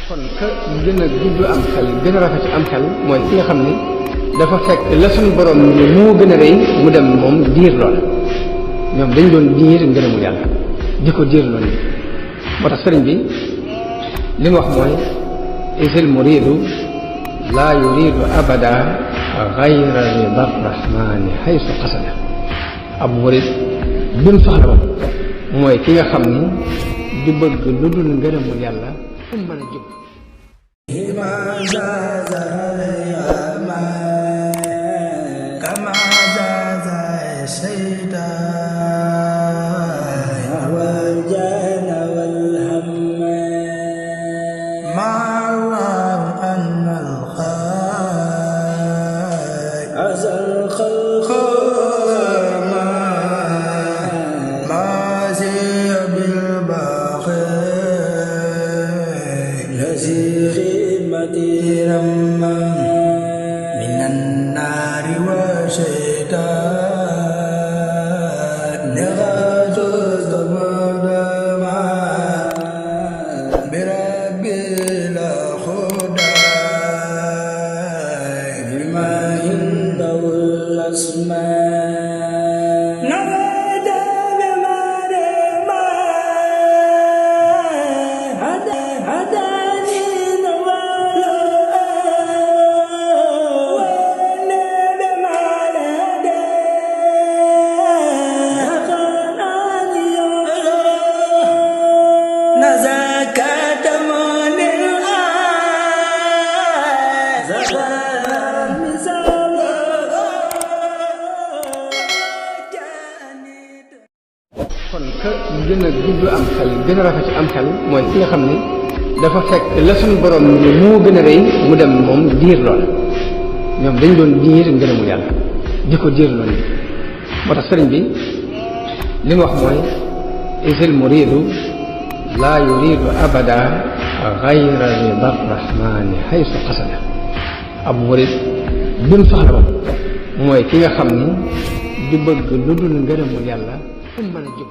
kon ka gën a gudd am xel gën a rafet am xel mooy ki nga xam ni dafa fekk la suñu borom ni moo gën a rëy mu dem moom diir lool ñoom dañ doon diir ngërëmu yàlla di ko diir lool moo tax sëriñ bi li mu wax mooy isil muridu laa yuridu abada gayra rida rahmani haysu qasada ab murid bi mu soxla woon mooy ki nga xam ni du bëgg lu dul ngërëmul yàlla fu mu mën a jub من النار والشيطان نغاز الزمدما برب الخداع بما عنده الأسماء kon ka gën a gudd am xel gën a rafet am xel mooy ki nga xam ni dafa fekk la suñu borom ni moo gën a rëy mu dem moom diir lool ñoom dañ doon diir ngërëmu yàlla di ko diir lool moo tax sëriñ bi li mu wax mooy isil muridu laa yuridu abada gayra rida rahmani haysu qasada ab murid bi mu soxla woon mooy ki nga xam ni du bëgg lu dul ngërëmul yàlla fu mu mën a jub